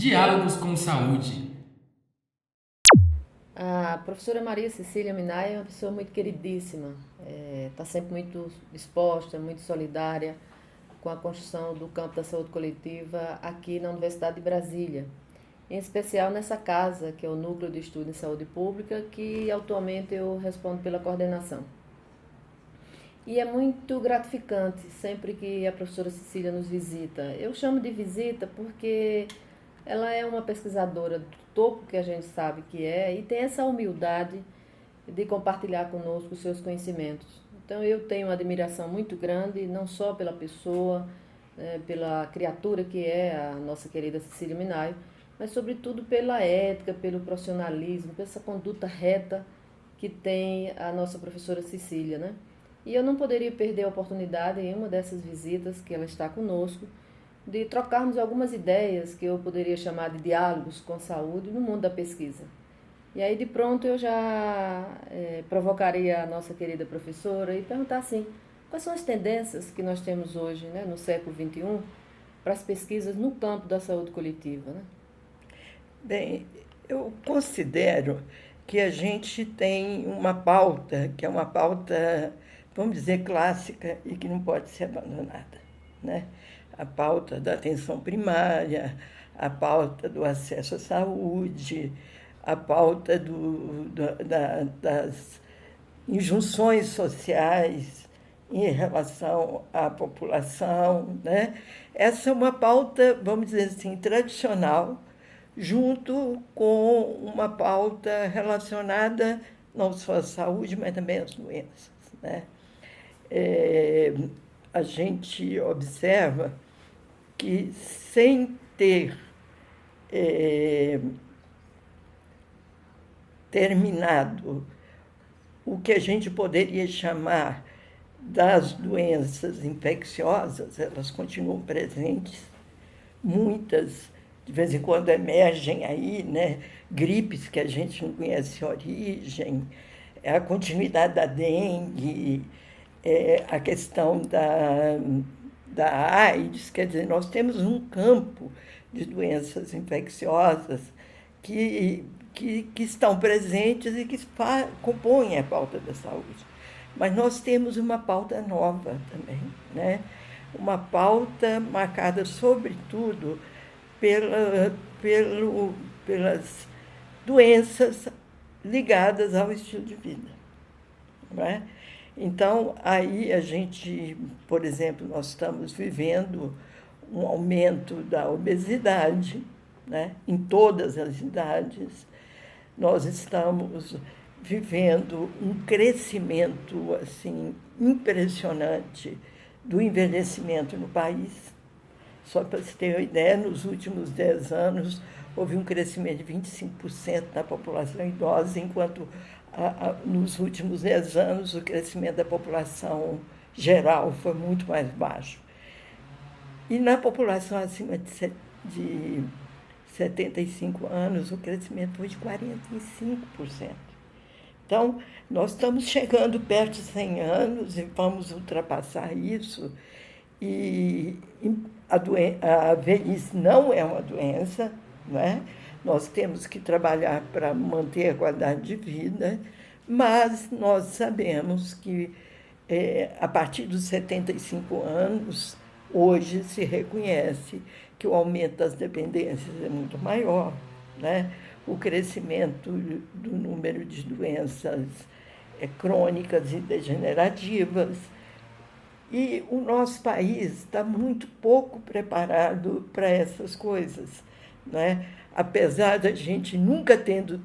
Diálogos com Saúde. A professora Maria Cecília Minay é uma pessoa muito queridíssima, está sempre muito disposta, muito solidária com a construção do campo da saúde coletiva aqui na Universidade de Brasília, em especial nessa casa, que é o Núcleo de Estudo em Saúde Pública, que atualmente eu respondo pela coordenação. E é muito gratificante sempre que a professora Cecília nos visita. Eu chamo de visita porque ela é uma pesquisadora do topo que a gente sabe que é e tem essa humildade de compartilhar conosco os seus conhecimentos. Então eu tenho uma admiração muito grande, não só pela pessoa, pela criatura que é a nossa querida Cecília Minay, mas sobretudo pela ética, pelo profissionalismo, pela essa conduta reta que tem a nossa professora Cecília, né? E eu não poderia perder a oportunidade em uma dessas visitas que ela está conosco de trocarmos algumas ideias que eu poderia chamar de diálogos com saúde no mundo da pesquisa. E aí de pronto eu já provocaria a nossa querida professora e perguntar assim, quais são as tendências que nós temos hoje, né, no século XXI, para as pesquisas no campo da saúde coletiva, né? Bem, eu considero que a gente tem uma pauta, que é uma pauta, vamos dizer, clássica e que não pode ser abandonada, né? A pauta da atenção primária, a pauta do acesso à saúde, a pauta das injunções sociais em relação à população, né? Essa é uma pauta, vamos dizer assim, tradicional, junto com uma pauta relacionada não só à saúde, mas também às doenças, né? A gente observa que sem ter terminado o que a gente poderia chamar das doenças infecciosas, elas continuam presentes, muitas de vez em quando emergem aí, né? Gripes que a gente não conhece a origem, a continuidade da dengue, a questão da AIDS, quer dizer, nós temos um campo de doenças infecciosas que estão presentes e que compõem a pauta da saúde. Mas nós temos uma pauta nova também, né? Uma pauta marcada, sobretudo, pelas doenças ligadas ao estilo de vida, não é? Então, aí a gente, por exemplo, nós estamos vivendo um aumento da obesidade, né, em todas as idades. Nós estamos vivendo um crescimento assim impressionante do envelhecimento no país. Só para você ter uma ideia, nos últimos 10 anos houve um crescimento de 25% da população idosa, enquanto nos últimos 10 anos o crescimento da população geral foi muito mais baixo. E na população acima de 75 anos o crescimento foi de 45%. Então, nós estamos chegando perto de 100 anos e vamos ultrapassar isso. E a velhice não é uma doença, não é? Nós temos que trabalhar para manter a qualidade de vida, mas nós sabemos que a partir dos 75 anos, hoje se reconhece que o aumento das dependências é muito maior, né? O crescimento do número de doenças crônicas e degenerativas. E o nosso país está muito pouco preparado para essas coisas, né? Apesar da gente nunca tendo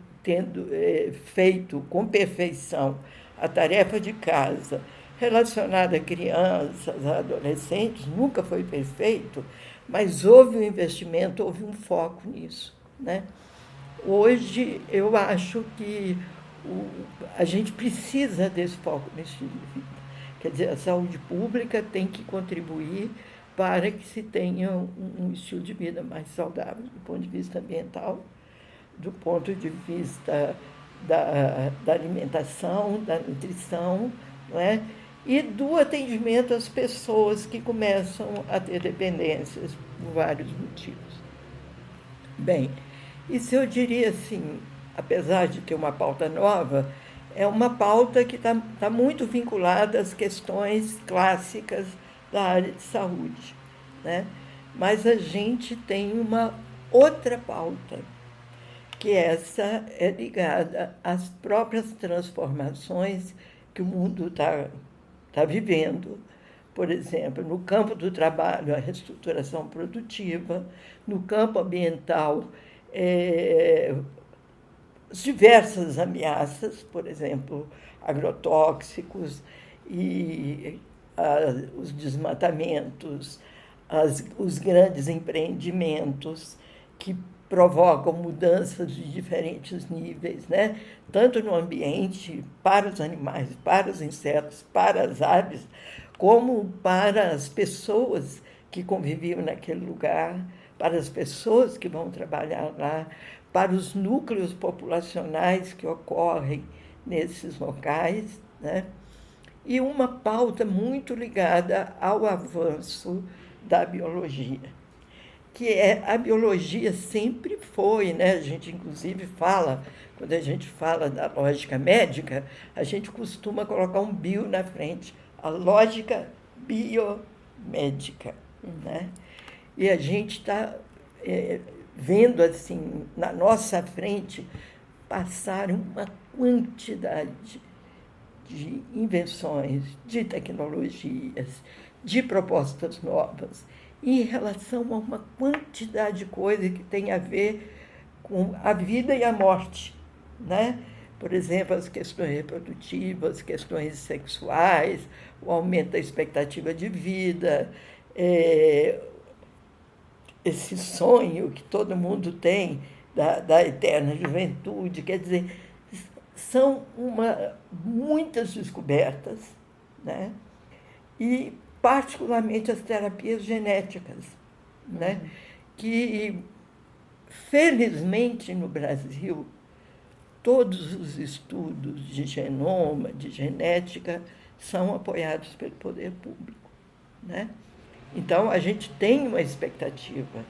feito com perfeição a tarefa de casa relacionada a crianças, a adolescentes, nunca foi perfeito, mas houve um investimento, houve um foco nisso, né? Hoje, eu acho que a gente precisa desse foco nesse estilo de vida. Quer dizer, a saúde pública tem que contribuir para que se tenha um estilo de vida mais saudável do ponto de vista ambiental, do ponto de vista da alimentação, da nutrição, não é? E do atendimento às pessoas que começam a ter dependências por vários motivos. Bem, isso eu diria assim, apesar de ter uma pauta nova, é uma pauta que está muito vinculada às questões clássicas da área de saúde, né? Mas a gente tem uma outra pauta, que essa é ligada às próprias transformações que o mundo está vivendo. Por exemplo, no campo do trabalho, a reestruturação produtiva, no campo ambiental, diversas ameaças, por exemplo, agrotóxicos e os desmatamentos, os grandes empreendimentos que provocam mudanças de diferentes níveis, né? Tanto no ambiente, para os animais, para os insetos, para as aves, como para as pessoas que conviviam naquele lugar, para as pessoas que vão trabalhar lá, para os núcleos populacionais que ocorrem nesses locais, né? E uma pauta muito ligada ao avanço da biologia, que a biologia sempre foi, né? A gente inclusive fala, quando a gente fala da lógica médica, a gente costuma colocar um bio na frente, a lógica biomédica, né? E a gente está vendo assim na nossa frente passar uma quantidade de invenções, de tecnologias, de propostas novas, em relação a uma quantidade de coisas que tem a ver com a vida e a morte, né? Por exemplo, as questões reprodutivas, questões sexuais, o aumento da expectativa de vida, esse sonho que todo mundo tem da eterna juventude, quer dizer, são muitas descobertas, né? E particularmente as terapias genéticas, né? Que, felizmente, no Brasil, todos os estudos de genoma, de genética, são apoiados pelo poder público, né? Então, a gente tem uma expectativa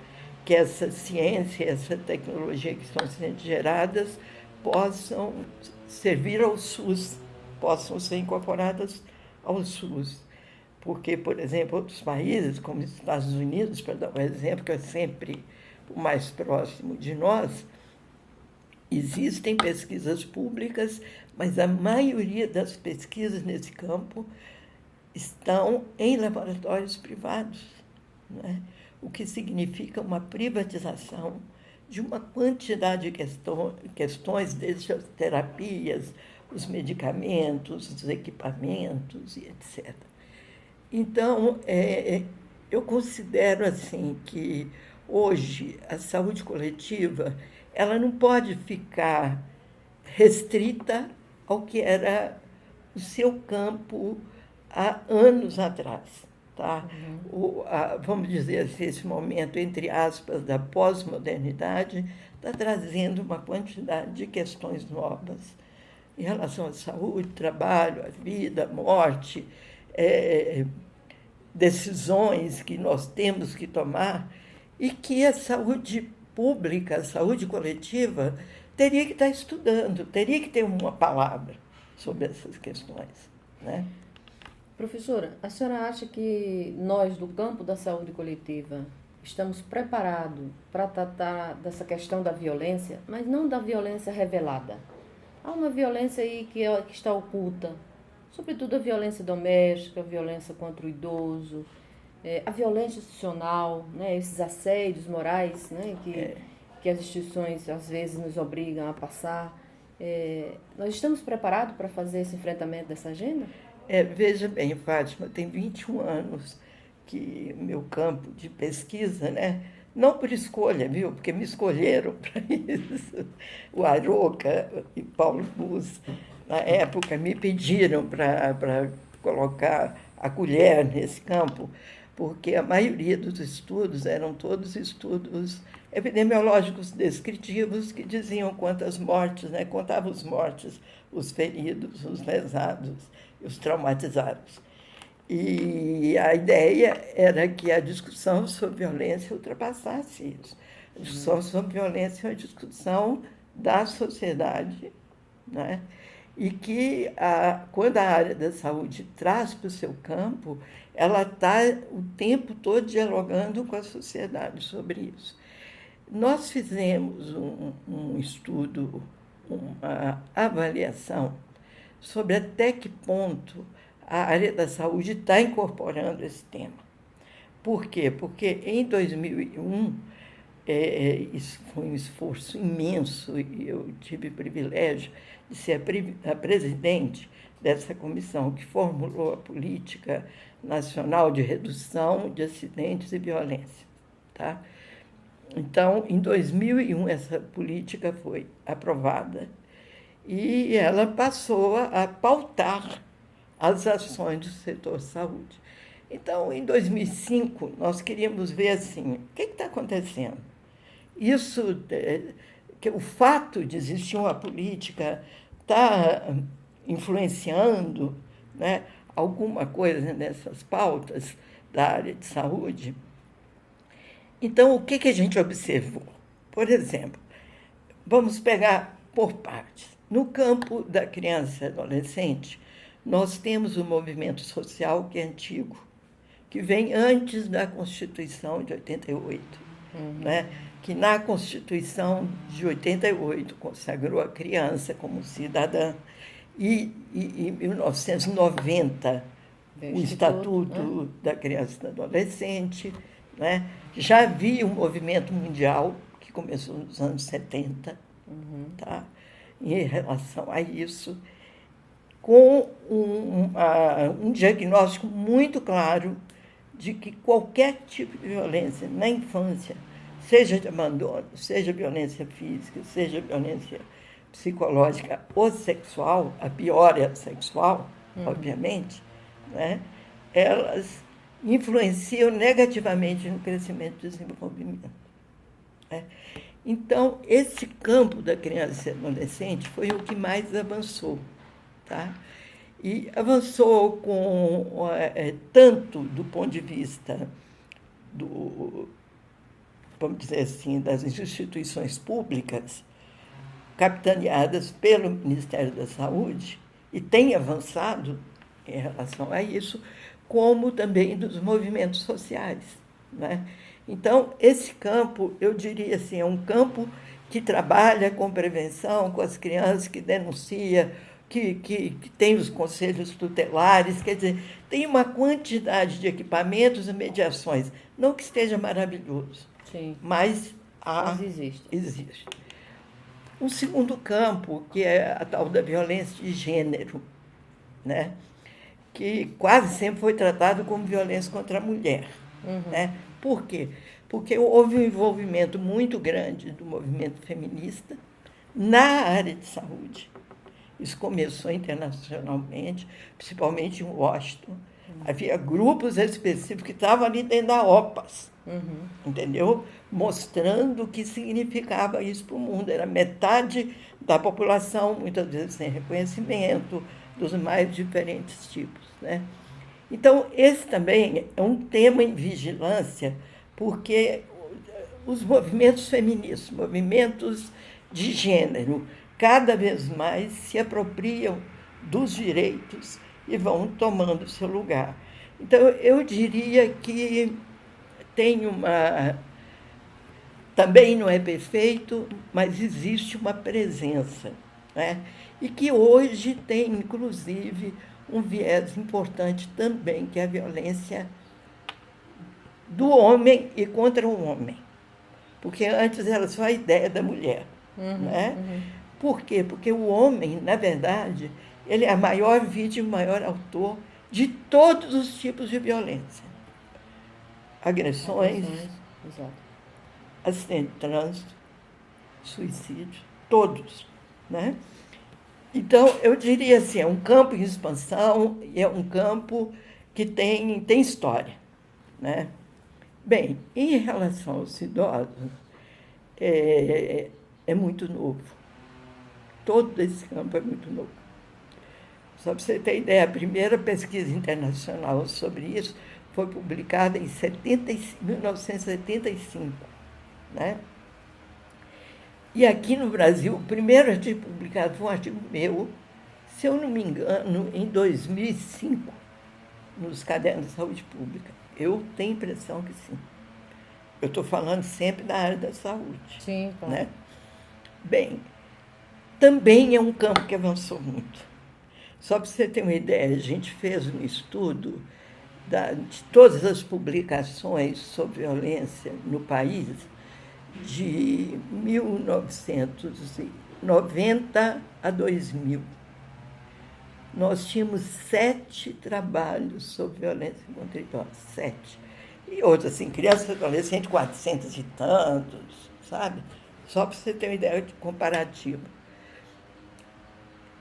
que essa ciência, essa tecnologia que estão sendo geradas possam servir ao SUS, possam ser incorporadas ao SUS. Porque, por exemplo, outros países, como os Estados Unidos, para dar um exemplo que é sempre o mais próximo de nós, existem pesquisas públicas, mas a maioria das pesquisas nesse campo estão em laboratórios privados, né? O que significa uma privatização de uma quantidade de questões, desde as terapias, os medicamentos, os equipamentos e etc. Então, eu considero assim que hoje a saúde coletiva ela não pode ficar restrita ao que era o seu campo há anos atrás. Tá? Vamos dizer assim, esse momento, entre aspas, da pós-modernidade, está trazendo uma quantidade de questões novas em relação à saúde, trabalho, à vida, à morte, decisões que nós temos que tomar e que a saúde pública, a saúde coletiva, teria que estar estudando, teria que ter uma palavra sobre essas questões, né? Professora, a senhora acha que nós, do campo da saúde coletiva, estamos preparados para tratar dessa questão da violência, mas não da violência revelada? Há uma violência aí que está oculta, sobretudo a violência doméstica, a violência contra o idoso, a violência institucional, né, esses assédios morais, né, que as instituições às vezes nos obrigam a passar. Nós estamos preparados para fazer esse enfrentamento dessa agenda? Veja bem, Fátima, tem 21 anos que meu campo de pesquisa, né? Não por escolha, viu? Porque me escolheram para isso. O Aroca e Paulo Bus, na época, me pediram para colocar a colher nesse campo, porque a maioria dos estudos eram todos estudos epidemiológicos descritivos que diziam quantas mortes, né? Contavam os mortos, os feridos, os lesados, os traumatizados. E a ideia era que a discussão sobre violência ultrapassasse isso, A discussão sobre violência é uma discussão da sociedade, né? E que, quando a área da saúde traz para o seu campo, ela está o tempo todo dialogando com a sociedade sobre isso. Nós fizemos um estudo, uma avaliação sobre até que ponto a área da saúde está incorporando esse tema. Por quê? Porque em 2001, isso foi um esforço imenso e eu tive o privilégio de ser a presidente dessa comissão que formulou a Política Nacional de Redução de Acidentes e Violência. Tá? Então, em 2001, essa política foi aprovada e ela passou a pautar as ações do setor saúde. Então, em 2005, nós queríamos ver assim, o que está acontecendo? Isso, que o fato de existir uma política está influenciando, né, alguma coisa nessas pautas da área de saúde. Então, o que a gente observou? Por exemplo, vamos pegar por partes. No campo da criança e adolescente, nós temos um movimento social que é antigo, que vem antes da Constituição de 88, né? Que na Constituição de 88 consagrou a criança como cidadã e em 1990 o Estatuto da Criança e do Adolescente, né? Já havia um movimento mundial que começou nos anos 70, tá? Em relação a isso, com um diagnóstico muito claro de que qualquer tipo de violência na infância, seja de abandono, seja violência física, seja violência psicológica ou sexual, a pior é a sexual, obviamente, né? Elas influenciam negativamente no crescimento e desenvolvimento. Né? Então, esse campo da criança e adolescente foi o que mais avançou. Tá? E avançou com, tanto do ponto de vista vamos dizer assim, das instituições públicas, capitaneadas pelo Ministério da Saúde, e tem avançado em relação a isso, como também dos movimentos sociais. Né? Então, esse campo, eu diria assim, é um campo que trabalha com prevenção, com as crianças, que denuncia, que tem os conselhos tutelares, quer dizer, tem uma quantidade de equipamentos e mediações. Não que esteja maravilhoso, sim, mas existe. Um segundo campo, que é a tal da violência de gênero, né? Que quase sempre foi tratado como violência contra a mulher. Né? Por quê? Porque houve um envolvimento muito grande do movimento feminista na área de saúde. Isso começou internacionalmente, principalmente em Washington. Havia grupos específicos que estavam ali dentro da OPAS, entendeu? Mostrando o que significava isso para o mundo. Era metade da população, muitas vezes sem reconhecimento, dos mais diferentes tipos. Né? Então, esse também é um tema em vigilância, porque os movimentos feministas, movimentos de gênero, cada vez mais se apropriam dos direitos e vão tomando seu lugar. Então, eu diria que tem também não é perfeito, mas existe uma presença, né? E que hoje tem, inclusive, um viés importante também, que é a violência do homem e contra o homem. Porque antes era só a ideia da mulher. Né? Por quê? Porque o homem, na verdade, ele é a maior vítima, o maior autor de todos os tipos de violência. Agressões, acidente de trânsito, suicídio, todos. Né? Então, eu diria assim, é um campo em expansão e é um campo que tem história. Né? Bem, em relação aos idosos, é muito novo. Todo esse campo é muito novo. Só para você ter ideia, a primeira pesquisa internacional sobre isso foi publicada em 1975. Né? E aqui no Brasil, o primeiro artigo publicado foi um artigo meu, se eu não me engano, em 2005, nos Cadernos de Saúde Pública. Eu tenho a impressão que sim. Eu estou falando sempre da área da saúde. Sim, claro. Né? Bem, também é um campo que avançou muito. Só para você ter uma ideia, a gente fez um estudo de todas as publicações sobre violência no país de 1990 a 2000. Nós tínhamos 7 trabalhos sobre violência contra idosos, 7. E outros, assim, crianças e adolescentes, 400 e tantos, sabe? Só para você ter uma ideia de comparativo.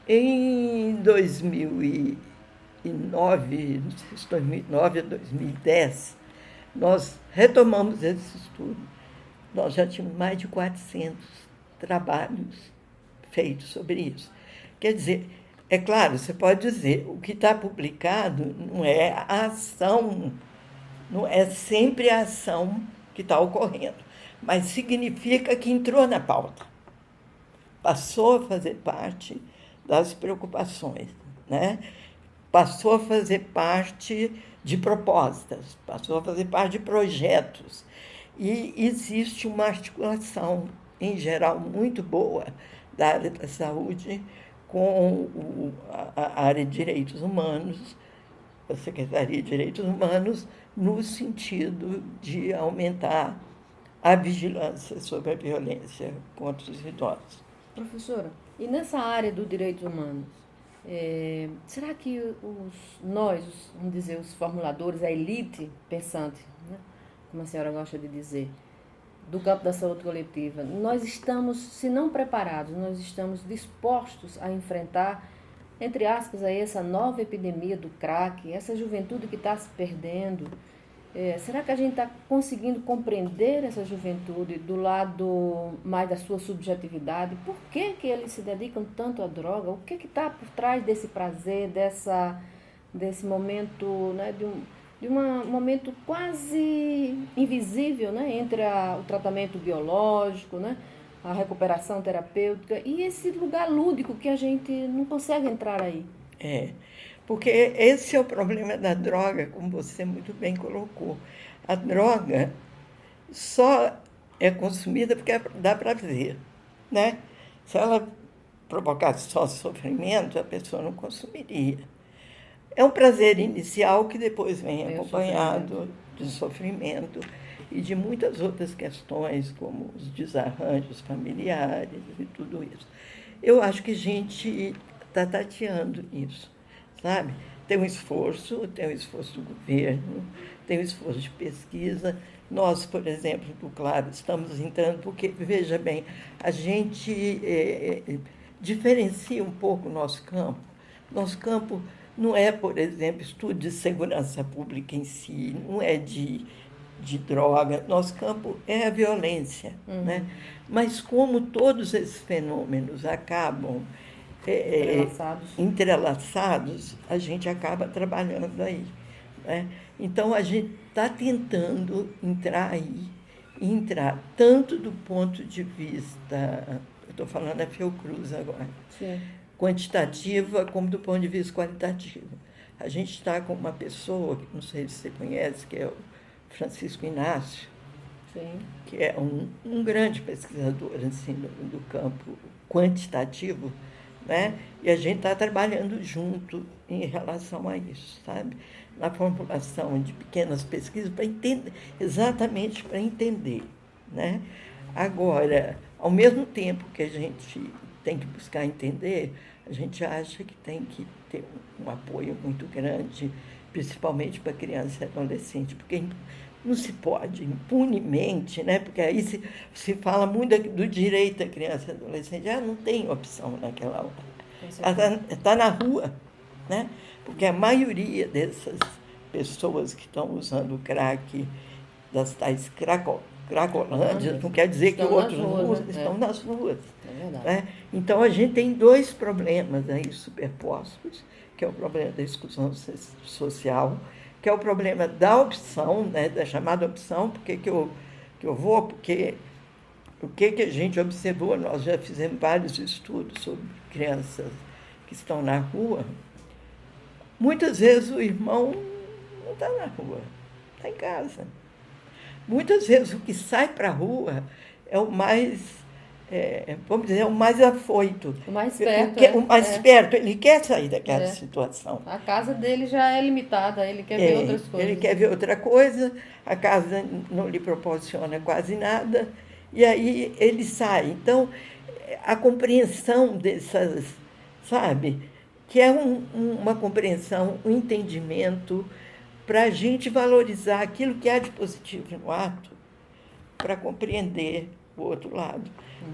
Em 2009, não sei se 2009 a 2010, nós retomamos esse estudo. Nós já tínhamos mais de 400 trabalhos feitos sobre isso. Quer dizer, é claro, você pode dizer, o que está publicado não é a ação, não é sempre a ação que está ocorrendo, mas significa que entrou na pauta, passou a fazer parte das preocupações, né? Passou a fazer parte de propostas, passou a fazer parte de projetos. E existe uma articulação, em geral, muito boa da área da saúde com a área de direitos humanos, a Secretaria de Direitos Humanos, no sentido de aumentar a vigilância sobre a violência contra os idosos. Professora, e nessa área dos direitos humanos, será que vamos dizer, os formuladores, a elite pensante, né, como a senhora gosta de dizer, do campo da saúde coletiva, nós estamos, se não preparados, nós estamos dispostos a enfrentar, entre aspas, aí, essa nova epidemia do crack, essa juventude que está se perdendo? Será que a gente está conseguindo compreender essa juventude do lado mais da sua subjetividade? Por que eles se dedicam tanto à droga? O que está por trás desse prazer, desse momento, né, de um momento quase invisível, né, entre o tratamento biológico, né, a recuperação terapêutica e esse lugar lúdico que a gente não consegue entrar aí? Porque esse é o problema da droga, como você muito bem colocou. A droga só é consumida porque dá prazer, né? Se ela provocasse só sofrimento, a pessoa não consumiria. É um prazer inicial que depois vem acompanhado de sofrimento e de muitas outras questões, como os desarranjos familiares e tudo isso. Eu acho que a gente está tateando isso, sabe? Tem um esforço do governo, tem um esforço de pesquisa. Nós, por exemplo, do Claro, estamos entrando, porque, veja bem, a gente diferencia um pouco o nosso campo. Nosso campo não é, por exemplo, estudo de segurança pública em si, não é de droga. Nosso campo é a violência, né? Mas como todos esses fenômenos acabam entrelaçados, a gente acaba trabalhando aí, né? Então, a gente está tentando entrar aí, entrar tanto do ponto de vista, eu estou falando da Fiocruz agora, Sim, quantitativa como do ponto de vista qualitativo. A gente está com uma pessoa, que não sei se você conhece, que é o Francisco Inácio, sim, que é um grande pesquisador assim, do campo quantitativo, né? E a gente está trabalhando junto em relação a isso, sabe? Na formulação de pequenas pesquisas para entender, exatamente para entender, né? Agora, ao mesmo tempo que a gente tem que buscar entender, a gente acha que tem que ter um apoio muito grande, principalmente para criança e adolescente, porque não se pode impunemente, né? Porque aí se fala muito do direito da criança e adolescente, não tem opção naquela hora. Ela está na rua, né? Porque a maioria dessas pessoas que estão usando o crack, das tais cracolândias, não quer dizer que outros não usam, estão nas ruas. é verdade. Né? Então, a gente tem 2 problemas aí superpostos, que é o problema da exclusão social, que é o problema da opção, né, da chamada opção, porque que eu vou, porque o que a gente observou, nós já fizemos vários estudos sobre crianças que estão na rua, muitas vezes o irmão não está na rua, está em casa. Muitas vezes o que sai para a rua é o mais, vamos dizer, o mais afoito. O mais perto. O mais perto, ele quer sair daquela situação. A casa dele já é limitada, ele quer ver outras coisas. Ele quer ver outra coisa, a casa não lhe proporciona quase nada, e aí ele sai. Então, a compreensão dessas, sabe, que é uma compreensão, um entendimento para a gente valorizar aquilo que há de positivo no ato, para compreender o outro lado.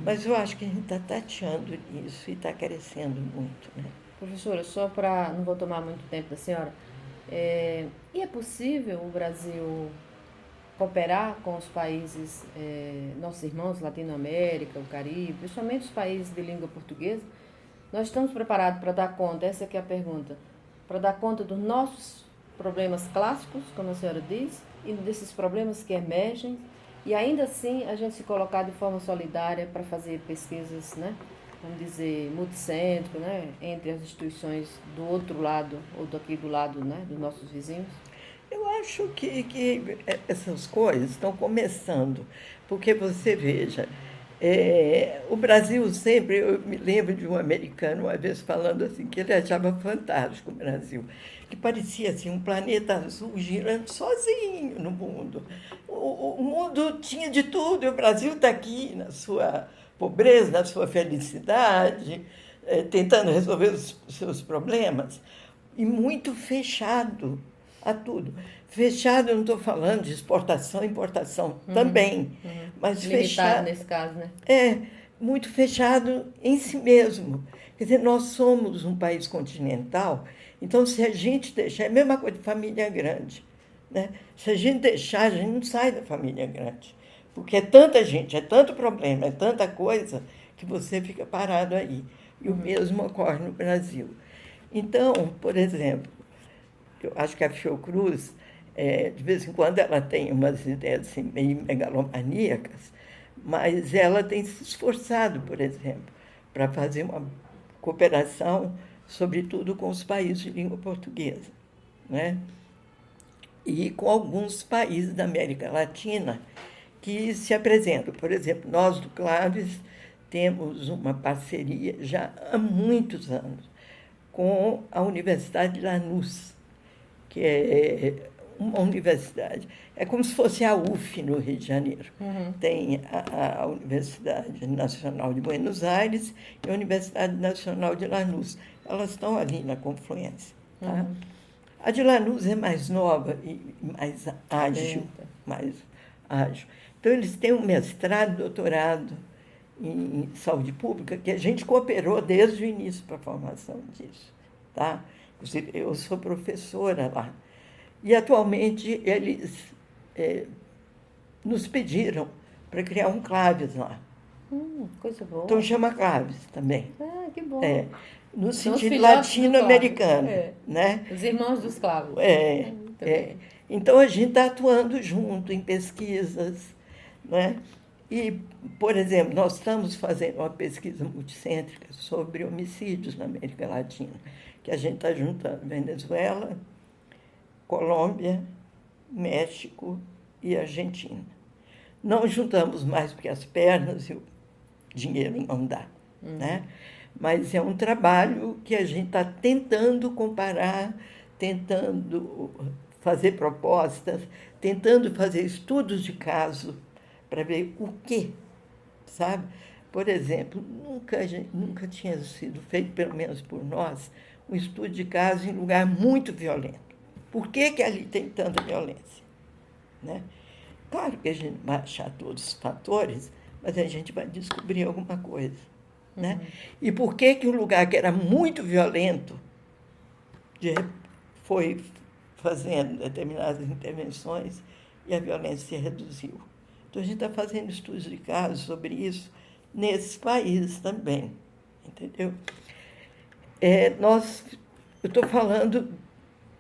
Mas eu acho que a gente está tateando nisso e está crescendo muito, né? Professora, só para... não vou tomar muito tempo da senhora. E é possível o Brasil cooperar com os países, nossos irmãos, Latinoamérica, o Caribe, principalmente os países de língua portuguesa? Nós estamos preparados para dar conta, essa que é a pergunta, para dar conta dos nossos problemas clássicos, como a senhora diz, e desses problemas que emergem, e ainda assim a gente se colocar de forma solidária para fazer pesquisas, né, vamos dizer, multicêntrico, né, entre as instituições do outro lado, ou daqui do lado, né, dos nossos vizinhos? Eu acho que essas coisas estão começando, porque você veja, o Brasil sempre, eu me lembro de um americano uma vez falando assim, que ele achava fantástico o Brasil, que parecia assim, um planeta azul girando sozinho no mundo. O mundo tinha de tudo, e o Brasil está aqui na sua pobreza, na sua felicidade, tentando resolver os seus problemas, e muito fechado a tudo. Fechado, eu não estou falando de exportação e importação também, mas limitado fechado nesse caso, né? Muito fechado em si mesmo. Quer dizer, nós somos um país continental, então se a gente deixar, é a mesma coisa de família grande, né? Se a gente deixar, a gente não sai da família grande, porque é tanta gente, é tanto problema, é tanta coisa, que você fica parado aí. E o mesmo ocorre no Brasil. Então, por exemplo, eu acho que a Fiocruz, de vez em quando, ela tem umas ideias assim, meio megalomaníacas, mas ela tem se esforçado, por exemplo, para fazer uma cooperação, sobretudo com os países de língua portuguesa, né? E com alguns países da América Latina que se apresentam. Por exemplo, nós do Claves temos uma parceria já há muitos anos com a Universidade de Lanús, que é uma universidade, é como se fosse a UF no Rio de Janeiro. Tem a Universidade Nacional de Buenos Aires e a Universidade Nacional de Lanús. Elas estão ali na confluência. Tá? A de Lanús é mais nova e mais ágil, Então, eles têm um mestrado, doutorado em saúde pública, que a gente cooperou desde o início para a formação disso. Tá? Inclusive, eu sou professora lá. E, atualmente, eles nos pediram para criar um Claves lá. Coisa boa. Então, chama Claves também. Que bom. No São os sentido filhotes latino-americano. do Claves. Né? Os irmãos dos Clavos. Então, a gente está atuando junto em pesquisas. Né? E, por exemplo, nós estamos fazendo uma pesquisa multicêntrica sobre homicídios na América Latina, que a gente está juntando Venezuela, Colômbia, México e Argentina. Não juntamos mais porque as pernas e o dinheiro não dá, né? Mas é um trabalho que a gente está tentando comparar, tentando fazer propostas, tentando fazer estudos de caso para ver o que, sabe? Por exemplo, nunca tinha sido feito, pelo menos por nós, um estudo de caso em lugar muito violento. Por que ali tem tanta violência? Né? Claro que a gente vai achar todos os fatores, mas a gente vai descobrir alguma coisa. Né? E por que um lugar que era muito violento foi fazendo determinadas intervenções e a violência se reduziu? Então, a gente está fazendo estudos de casos sobre isso nesses países também, entendeu? Eu estou falando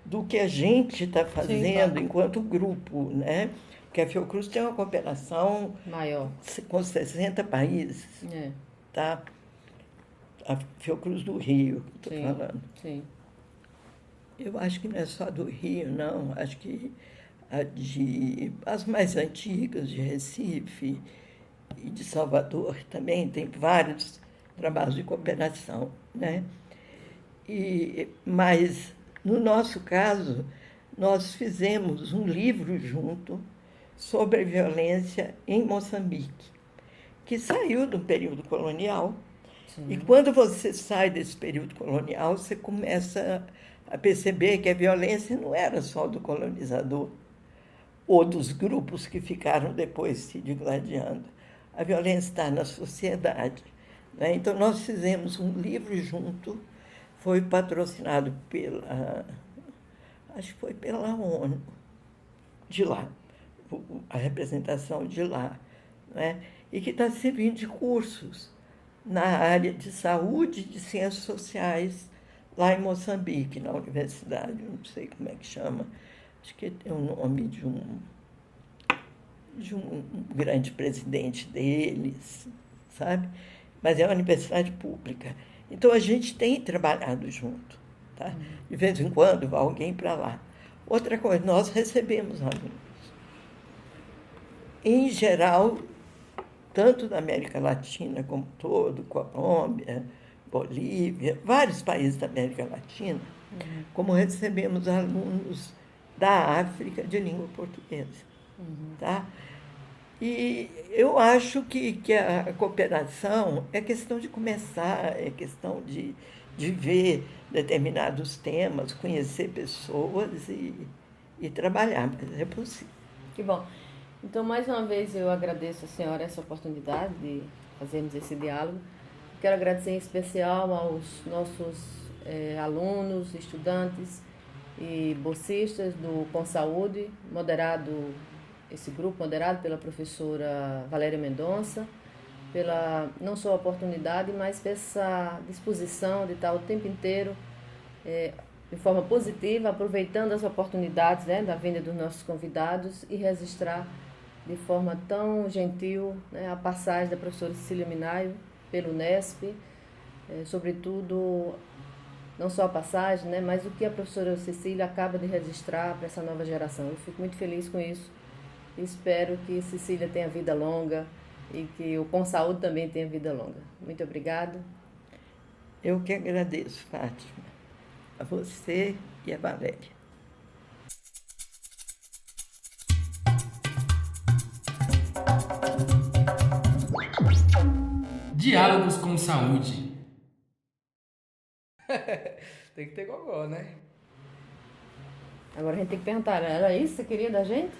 do que a gente está fazendo claro. enquanto grupo, né? Porque a Fiocruz tem uma cooperação Maior. com 60 países, É, tá? A Fiocruz do Rio, estou sim, falando. sim. Eu acho que não é só do Rio, não. Acho que as mais antigas, de Recife e de Salvador também, tem vários trabalhos de cooperação, né? Mas, no nosso caso, nós fizemos um livro junto sobre a violência em Moçambique, que saiu do período colonial. Sim. E quando você sai desse período colonial, você começa a perceber que a violência não era só do colonizador ou dos grupos que ficaram depois se digladiando. A violência está na sociedade, né? Então, nós fizemos um livro junto, foi patrocinado acho que foi pela ONU, de lá, a representação de lá, né? E que está servindo de cursos na área de saúde e de ciências sociais, lá em Moçambique, na universidade, não sei como é que chama, acho que tem o nome de um grande presidente deles, sabe? Mas é uma universidade pública. Então, a gente tem trabalhado junto, tá? De vez em quando, vai alguém para lá. Outra coisa, nós recebemos alunos. Em geral, tanto da América Latina como todo, Colômbia, Bolívia, vários países da América Latina, como recebemos alunos da África de língua portuguesa, tá? E eu acho que a cooperação é questão de começar, é questão de ver determinados temas, conhecer pessoas e trabalhar, mas é possível. Que bom. Então, mais uma vez, eu agradeço a senhora essa oportunidade de fazermos esse diálogo. Quero agradecer em especial aos nossos alunos, estudantes e bolsistas do Com Saúde, esse grupo moderado pela professora Valéria Mendonça, pela não só a oportunidade, mas essa disposição de estar o tempo inteiro de forma positiva, aproveitando as oportunidades, né, da vinda dos nossos convidados e registrar de forma tão gentil, né, a passagem da professora Cecília Minaio pelo Unesp, sobretudo não só a passagem, né, mas o que a professora Cecília acaba de registrar para essa nova geração. Eu fico muito feliz com isso. Espero que Cecília tenha vida longa e que o Com Saúde também tenha vida longa. Muito obrigada. Eu que agradeço, Fátima, a você e a Valéria. Diálogos com Saúde. Tem que ter gogó, né? Agora a gente tem que perguntar, era isso que você queria da gente?